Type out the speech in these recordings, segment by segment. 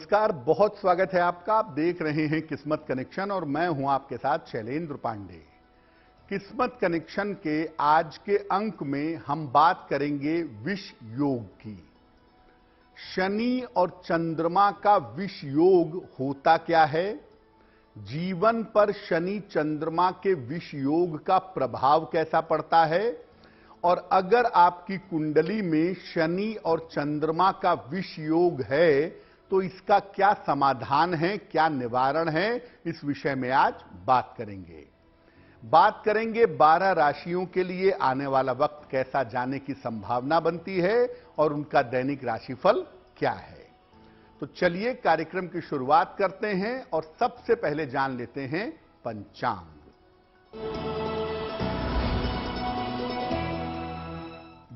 नमस्कार, बहुत स्वागत है आपका। आप देख रहे हैं किस्मत कनेक्शन और मैं हूं आपके साथ शैलेंद्र पांडे। किस्मत कनेक्शन के आज के अंक में हम बात करेंगे विष योग की। शनि और चंद्रमा का विष योग होता क्या है, जीवन पर शनि चंद्रमा के विष योग का प्रभाव कैसा पड़ता है, और अगर आपकी कुंडली में शनि और चंद्रमा का विष योग है तो इसका क्या समाधान है, क्या निवारण है, इस विषय में आज बात करेंगे। बात करेंगे 12 राशियों के लिए आने वाला वक्त कैसा जाने की संभावना बनती है और उनका दैनिक राशिफल क्या है। तो चलिए कार्यक्रम की शुरुआत करते हैं और सबसे पहले जान लेते हैं पंचांग।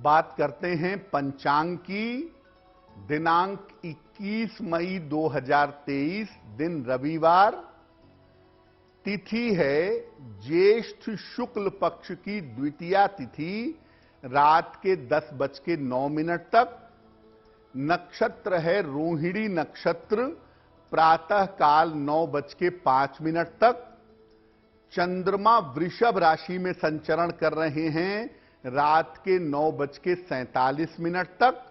बात करते हैं पंचांग की। दिनांक 21 मई 2023, दिन रविवार, तिथि है ज्येष्ठ शुक्ल पक्ष की द्वितीया तिथि, रात के 10:09 तक। नक्षत्र है रोहिणी नक्षत्र, प्रातः काल 9:05 तक। चंद्रमा वृषभ राशि में संचरण कर रहे हैं रात के 9:47 तक।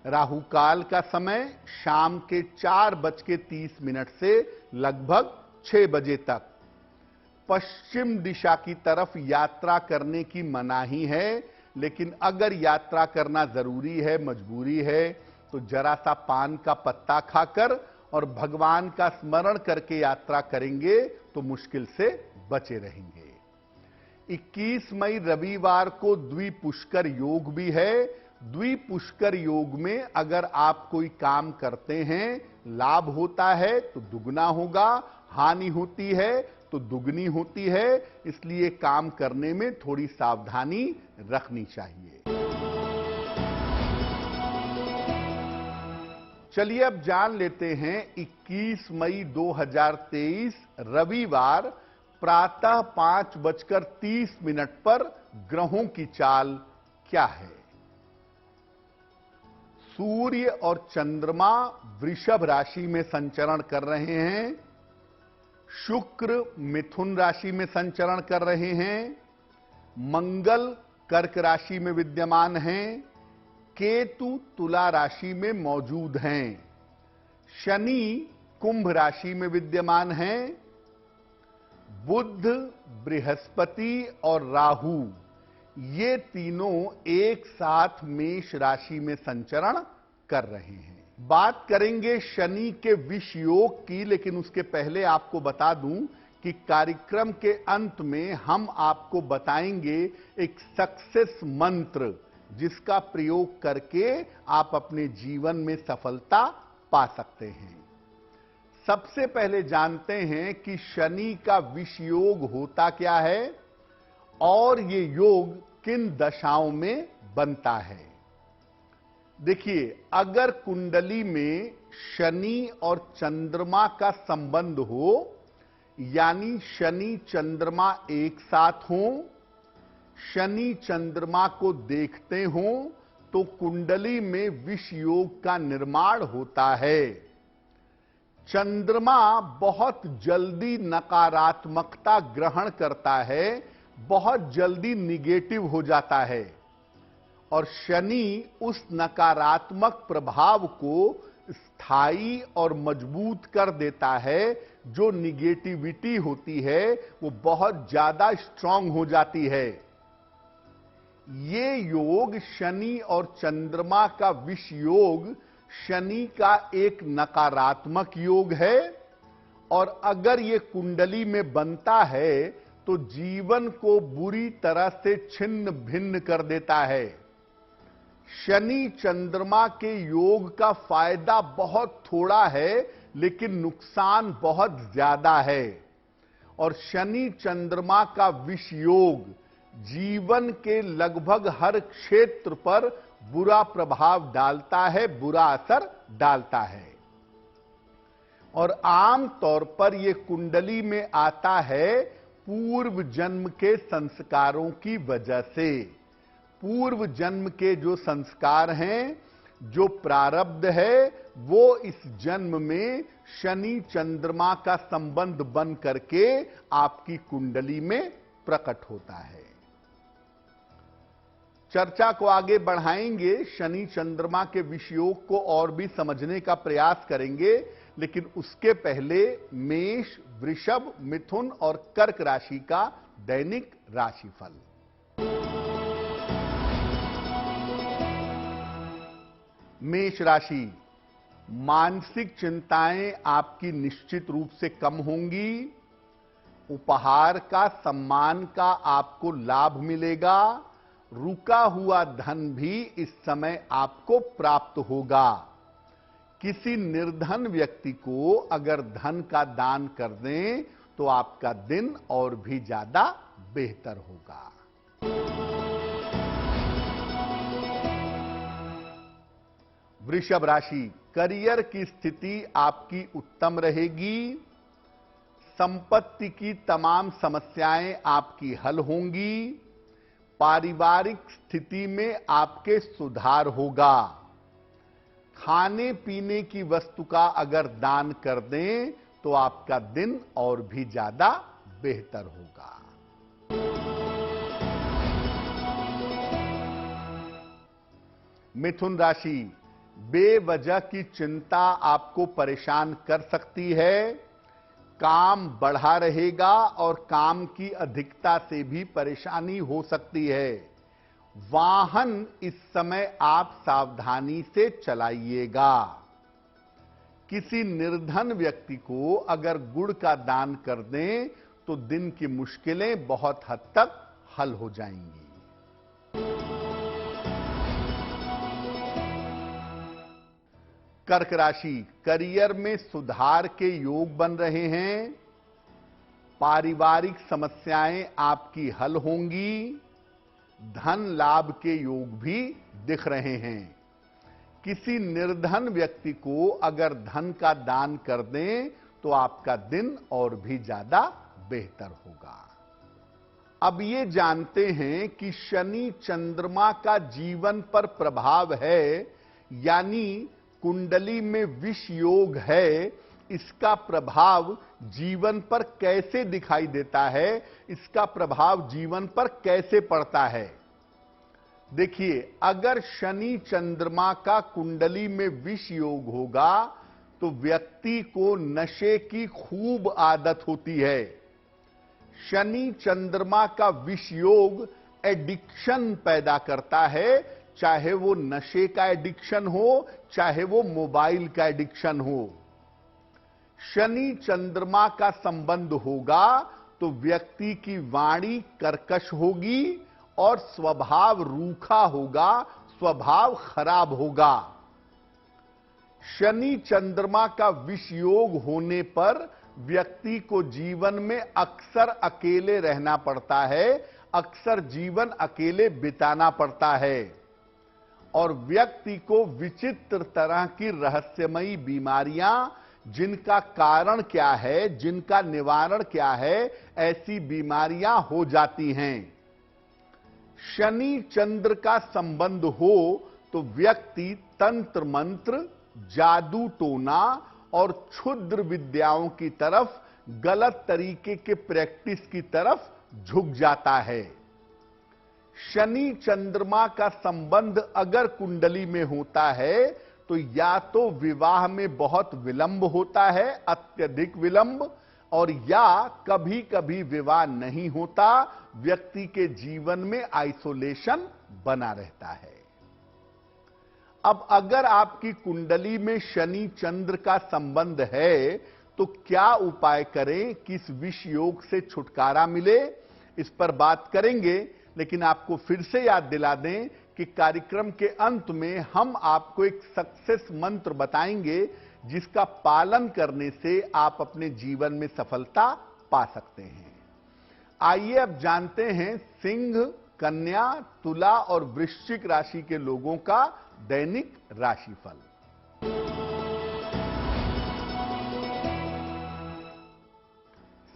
राहु काल का समय शाम के 4:30 से लगभग 6 बजे तक। पश्चिम दिशा की तरफ यात्रा करने की मनाही है, लेकिन अगर यात्रा करना जरूरी है, मजबूरी है, तो जरा सा पान का पत्ता खाकर और भगवान का स्मरण करके यात्रा करेंगे तो मुश्किल से बचे रहेंगे। 21 मई रविवार को द्विपुष्कर योग भी है। द्विपुष्कर योग में अगर आप कोई काम करते हैं, लाभ होता है तो दुगना होगा, हानि होती है तो दुगनी होती है, इसलिए काम करने में थोड़ी सावधानी रखनी चाहिए। चलिए अब जान लेते हैं 21 मई 2023 रविवार प्रातः 5:30 पर ग्रहों की चाल क्या है। सूर्य और चंद्रमा वृषभ राशि में संचरण कर रहे हैं। शुक्र मिथुन राशि में संचरण कर रहे हैं। मंगल कर्क राशि में विद्यमान हैं। केतु तुला राशि में मौजूद हैं। शनि कुंभ राशि में विद्यमान हैं। बुध, बृहस्पति और राहु ये तीनों एक साथ मेष राशि में संचरण कर रहे हैं। बात करेंगे शनि के विष योग की, लेकिन उसके पहले आपको बता दूं कि कार्यक्रम के अंत में हम आपको बताएंगे एक सक्सेस मंत्र, जिसका प्रयोग करके आप अपने जीवन में सफलता पा सकते हैं। सबसे पहले जानते हैं कि शनि का विष योग होता क्या है और ये योग किन दशाओं में बनता है। देखिए, अगर कुंडली में शनि और चंद्रमा का संबंध हो, यानी शनि चंद्रमा एक साथ हो, शनि चंद्रमा को देखते हो, तो कुंडली में विष योग का निर्माण होता है। चंद्रमा बहुत जल्दी नकारात्मकता ग्रहण करता है, बहुत जल्दी निगेटिव हो जाता है, और शनि उस नकारात्मक प्रभाव को स्थायी और मजबूत कर देता है। जो निगेटिविटी होती है वो बहुत ज्यादा स्ट्रांग हो जाती है। ये योग शनि और चंद्रमा का विष योग शनि का एक नकारात्मक योग है, और अगर ये कुंडली में बनता है तो जीवन को बुरी तरह से छिन्न भिन्न कर देता है। शनि चंद्रमा के योग का फायदा बहुत थोड़ा है, लेकिन नुकसान बहुत ज्यादा है। और शनि चंद्रमा का विष योग जीवन के लगभग हर क्षेत्र पर बुरा प्रभाव डालता है, बुरा असर डालता है। और आम तौर पर यह कुंडली में आता है पूर्व जन्म के संस्कारों की वजह से। पूर्व जन्म के जो संस्कार हैं जो प्रारब्ध है वो इस जन्म में शनि चंद्रमा का संबंध बन करके आपकी कुंडली में प्रकट होता है। चर्चा को आगे बढ़ाएंगे, शनि चंद्रमा के विषयोग को और भी समझने का प्रयास करेंगे, लेकिन उसके पहले मेष, वृषभ, मिथुन और कर्क राशि का दैनिक राशिफल। मेष राशि, मानसिक चिंताएं आपकी निश्चित रूप से कम होंगी। उपहार का, सम्मान का आपको लाभ मिलेगा। रुका हुआ धन भी इस समय आपको प्राप्त होगा। किसी निर्धन व्यक्ति को अगर धन का दान कर दें तो आपका दिन और भी ज्यादा बेहतर होगा। वृषभ राशि, करियर की स्थिति आपकी उत्तम रहेगी। संपत्ति की तमाम समस्याएं आपकी हल होंगी। पारिवारिक स्थिति में आपके सुधार होगा। खाने पीने की वस्तु का अगर दान कर दें तो आपका दिन और भी ज्यादा बेहतर होगा। मिथुन राशि, बेवजह की चिंता आपको परेशान कर सकती है। काम बढ़ा रहेगा और काम की अधिकता से भी परेशानी हो सकती है। वाहन इस समय आप सावधानी से चलाइएगा। किसी निर्धन व्यक्ति को अगर गुड़ का दान कर दें तो दिन की मुश्किलें बहुत हद तक हल हो जाएंगी। कर्क राशि, करियर में सुधार के योग बन रहे हैं। पारिवारिक समस्याएं आपकी हल होंगी। धन लाभ के योग भी दिख रहे हैं। किसी निर्धन व्यक्ति को अगर धन का दान कर दें तो आपका दिन और भी ज्यादा बेहतर होगा। अब ये जानते हैं कि शनि चंद्रमा का जीवन पर प्रभाव है, यानी कुंडली में विष योग है। इसका प्रभाव जीवन पर कैसे दिखाई देता है, इसका प्रभाव जीवन पर कैसे पड़ता है। देखिए, अगर शनि चंद्रमा का कुंडली में विष योग होगा तो व्यक्ति को नशे की खूब आदत होती है। शनि चंद्रमा का विष योग एडिक्शन पैदा करता है, चाहे वो नशे का एडिक्शन हो, चाहे वो मोबाइल का एडिक्शन हो। शनि चंद्रमा का संबंध होगा तो व्यक्ति की वाणी कर्कश होगी और स्वभाव रूखा होगा, स्वभाव खराब होगा। शनि चंद्रमा का विष योग होने पर व्यक्ति को जीवन में अक्सर अकेले रहना पड़ता है, अक्सर जीवन अकेले बिताना पड़ता है और व्यक्ति को विचित्र तरह की रहस्यमयी बीमारियां, जिनका कारण क्या है, जिनका निवारण क्या है, ऐसी बीमारियां हो जाती हैं। शनि चंद्र का संबंध हो तो व्यक्ति तंत्र मंत्र, जादू टोना और क्षुद्र विद्याओं की तरफ, गलत तरीके के प्रैक्टिस की तरफ झुक जाता है। शनि चंद्रमा का संबंध अगर कुंडली में होता है तो या तो विवाह में बहुत विलंब होता है, अत्यधिक विलंब, और या कभी कभी विवाह नहीं होता, व्यक्ति के जीवन में आइसोलेशन बना रहता है। अब अगर आपकी कुंडली में शनि चंद्र का संबंध है तो क्या उपाय करें कि इस विष योग से छुटकारा मिले, इस पर बात करेंगे। लेकिन आपको फिर से याद दिला दें कि कार्यक्रम के अंत में हम आपको एक सक्सेस मंत्र बताएंगे जिसका पालन करने से आप अपने जीवन में सफलता पा सकते हैं। आइए अब जानते हैं सिंह, कन्या, तुला और वृश्चिक राशि के लोगों का दैनिक राशिफल।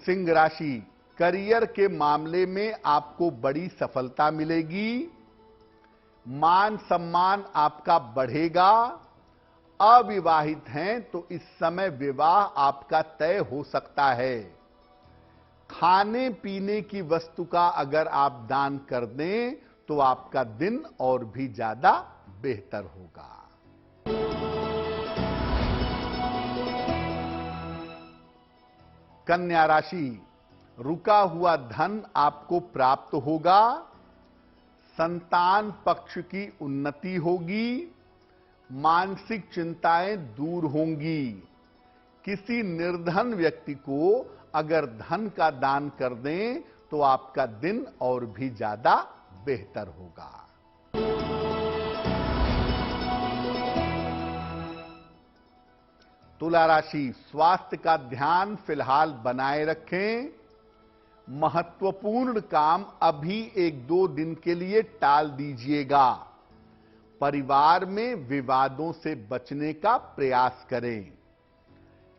सिंह राशि, करियर के मामले में आपको बड़ी सफलता मिलेगी। मान सम्मान आपका बढ़ेगा। अविवाहित हैं तो इस समय विवाह आपका तय हो सकता है। खाने पीने की वस्तु का अगर आप दान कर दें तो आपका दिन और भी ज्यादा बेहतर होगा। कन्या राशि, रुका हुआ धन आपको प्राप्त होगा। संतान पक्ष की उन्नति होगी। मानसिक चिंताएं दूर होंगी। किसी निर्धन व्यक्ति को अगर धन का दान कर दें तो आपका दिन और भी ज्यादा बेहतर होगा। तुला राशि, स्वास्थ्य का ध्यान फिलहाल बनाए रखें। महत्वपूर्ण काम अभी 1-2 दिन के लिए टाल दीजिएगा। परिवार में विवादों से बचने का प्रयास करें।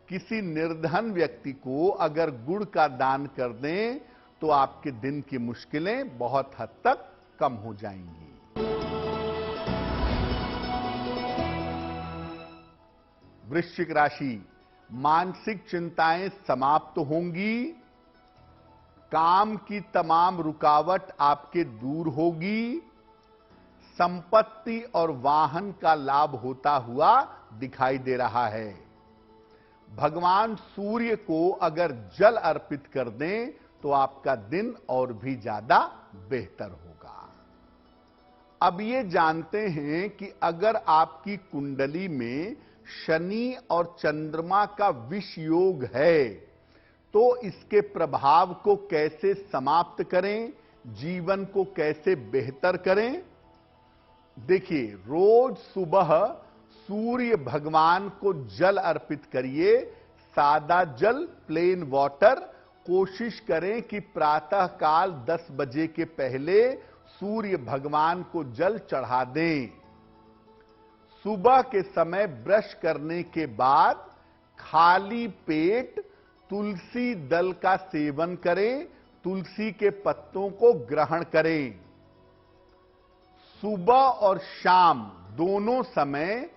किसी निर्धन व्यक्ति को अगर गुड़ का दान कर दें तो आपके दिन की मुश्किलें बहुत हद तक कम हो जाएंगी। वृश्चिक राशि, मानसिक चिंताएं समाप्त होंगी। काम की तमाम रुकावट आपके दूर होगी। संपत्ति और वाहन का लाभ होता हुआ दिखाई दे रहा है। भगवान सूर्य को अगर जल अर्पित कर दें तो आपका दिन और भी ज्यादा बेहतर होगा। अब ये जानते हैं कि अगर आपकी कुंडली में शनि और चंद्रमा का विष योग है तो इसके प्रभाव को कैसे समाप्त करें, जीवन को कैसे बेहतर करें। देखिए, रोज सुबह सूर्य भगवान को जल अर्पित करिए। सादा जल, प्लेन वाटर। कोशिश करें कि प्रातः काल 10 बजे के पहले सूर्य भगवान को जल चढ़ा दें। सुबह के समय ब्रश करने के बाद खाली पेट तुलसी दल का सेवन करें। तुलसी के पत्तों को ग्रहण करें। सुबह और शाम दोनों समय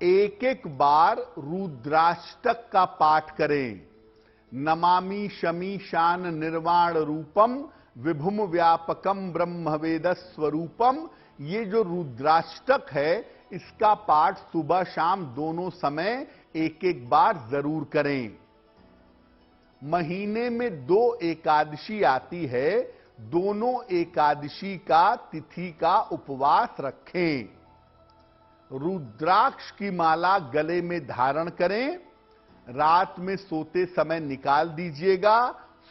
एक बार रुद्राष्टक का पाठ करें। नमामि शमी शान निर्वाण रूपम विभुम व्यापकम ब्रह्म वेद स्वरूपम। ये जो रुद्राष्टक है इसका पाठ सुबह शाम दोनों समय एक बार जरूर करें। महीने में 2 एकादशी आती है। दोनों एकादशी का तिथि का उपवास रखें। रुद्राक्ष की माला गले में धारण करें। रात में सोते समय निकाल दीजिएगा।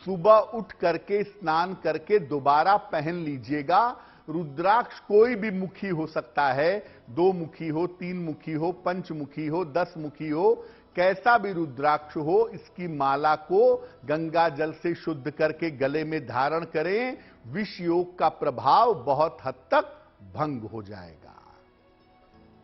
सुबह उठ करके स्नान करके दोबारा पहन लीजिएगा। रुद्राक्ष कोई भी मुखी हो सकता है। 2 मुखी हो, 3 मुखी हो, 5 मुखी हो, 10 मुखी हो, कैसा भी रुद्राक्ष हो, इसकी माला को गंगा जल से शुद्ध करके गले में धारण करें। विष योग का प्रभाव बहुत हद तक भंग हो जाएगा।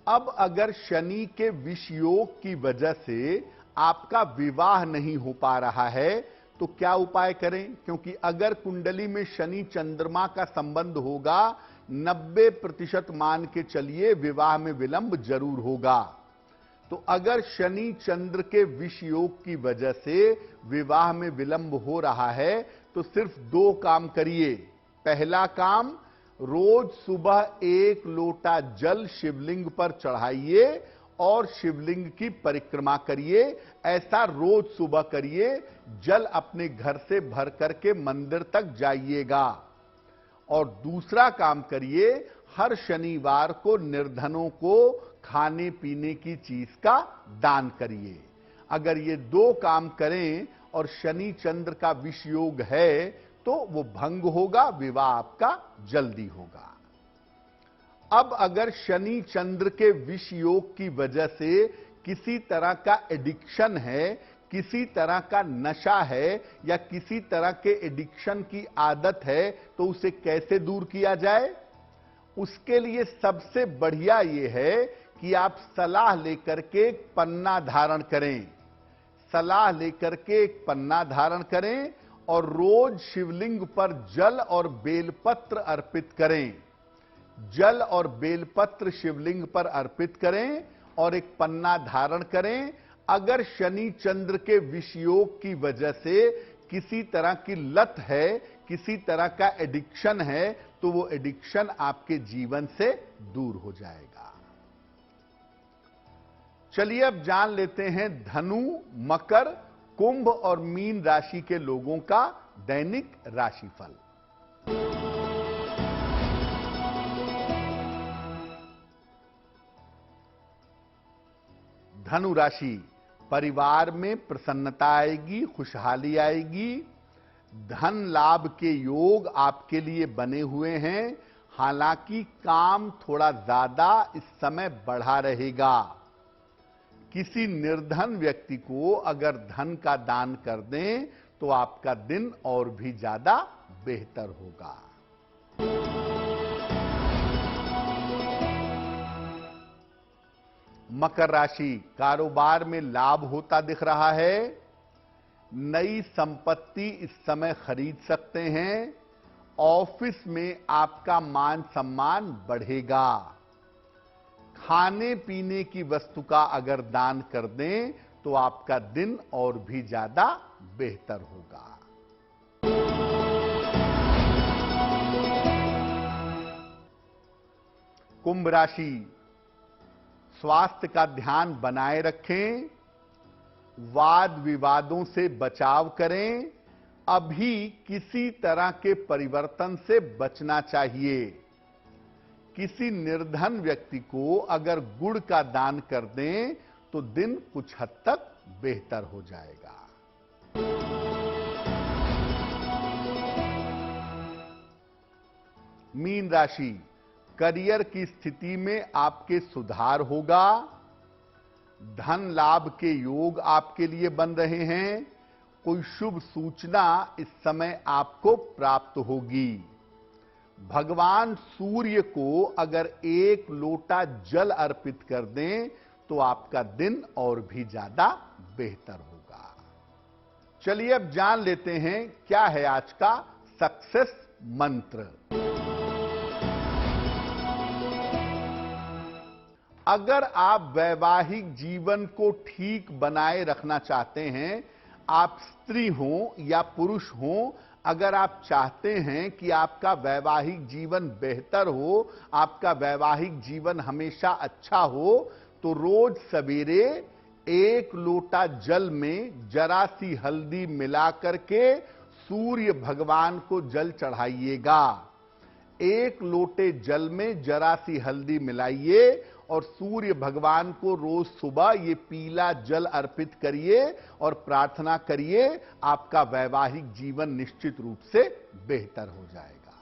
अब अगर शनि के विष योग की वजह से आपका विवाह नहीं हो पा रहा है तो क्या उपाय करें? क्योंकि अगर कुंडली में शनि चंद्रमा का संबंध होगा 90% मान के चलिए विवाह में विलंब जरूर होगा। तो अगर शनि चंद्र के विष योग की वजह से विवाह में विलंब हो रहा है तो सिर्फ 2 काम करिए। पहला काम, रोज सुबह 1 लोटा जल शिवलिंग पर चढ़ाइए और शिवलिंग की परिक्रमा करिए। ऐसा रोज सुबह करिए। जल अपने घर से भर करके मंदिर तक जाइएगा। और दूसरा काम करिए, हर शनिवार को निर्धनों को खाने पीने की चीज का दान करिए। अगर ये 2 काम करें और शनि चंद्र का विष योग है तो वो भंग होगा, विवाह आपका जल्दी होगा। अब अगर शनि चंद्र के विष योग की वजह से किसी तरह का एडिक्शन है, किसी तरह का नशा है या किसी तरह के एडिक्शन की आदत है तो उसे कैसे दूर किया जाए? उसके लिए सबसे बढ़िया यह है कि आप सलाह लेकर के एक पन्ना धारण करें। सलाह लेकर के एक पन्ना धारण करें और रोज शिवलिंग पर जल और बेलपत्र अर्पित करें। जल और बेलपत्र शिवलिंग पर अर्पित करें और एक पन्ना धारण करें। अगर शनि चंद्र के विषयोग की वजह से किसी तरह की लत है, किसी तरह का एडिक्शन है, तो वो एडिक्शन आपके जीवन से दूर हो जाएगा। चलिए अब जान लेते हैं धनु, मकर, कुंभ और मीन राशि के लोगों का दैनिक राशिफल। धनु राशि, परिवार में प्रसन्नता आएगी, खुशहाली आएगी। धन लाभ के योग आपके लिए बने हुए हैं। हालांकि काम थोड़ा ज्यादा इस समय बढ़ा रहेगा। किसी निर्धन व्यक्ति को अगर धन का दान कर दें तो आपका दिन और भी ज्यादा बेहतर होगा। मकर राशि, कारोबार में लाभ होता दिख रहा है। नई संपत्ति इस समय खरीद सकते हैं। ऑफिस में आपका मान सम्मान बढ़ेगा। खाने पीने की वस्तु का अगर दान कर दें तो आपका दिन और भी ज्यादा बेहतर होगा। कुंभ राशि, स्वास्थ्य का ध्यान बनाए रखें। वाद विवादों से बचाव करें। अभी किसी तरह के परिवर्तन से बचना चाहिए। किसी निर्धन व्यक्ति को अगर गुड़ का दान कर दें तो दिन कुछ हद तक बेहतर हो जाएगा। मीन राशि, करियर की स्थिति में आपके सुधार होगा। धन लाभ के योग आपके लिए बन रहे हैं। कोई शुभ सूचना इस समय आपको प्राप्त होगी। भगवान सूर्य को अगर 1 लोटा जल अर्पित कर दें तो आपका दिन और भी ज्यादा बेहतर होगा। चलिए अब जान लेते हैं क्या है आज का सक्सेस मंत्र। अगर आप वैवाहिक जीवन को ठीक बनाए रखना चाहते हैं, आप स्त्री हो या पुरुष हो, अगर आप चाहते हैं कि आपका वैवाहिक जीवन बेहतर हो, आपका वैवाहिक जीवन हमेशा अच्छा हो, तो रोज सवेरे 1 लोटा जल में जरा सी हल्दी मिला करके सूर्य भगवान को जल चढ़ाइएगा। 1 लोटे जल में जरा सी हल्दी मिलाइए और सूर्य भगवान को रोज सुबह ये पीला जल अर्पित करिए और प्रार्थना करिए। आपका वैवाहिक जीवन निश्चित रूप से बेहतर हो जाएगा।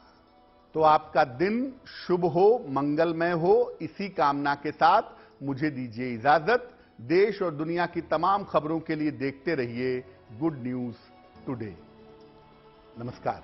तो आपका दिन शुभ हो, मंगलमय हो, इसी कामना के साथ मुझे दीजिए इजाजत। देश और दुनिया की तमाम खबरों के लिए देखते रहिए गुड न्यूज टुडे। नमस्कार।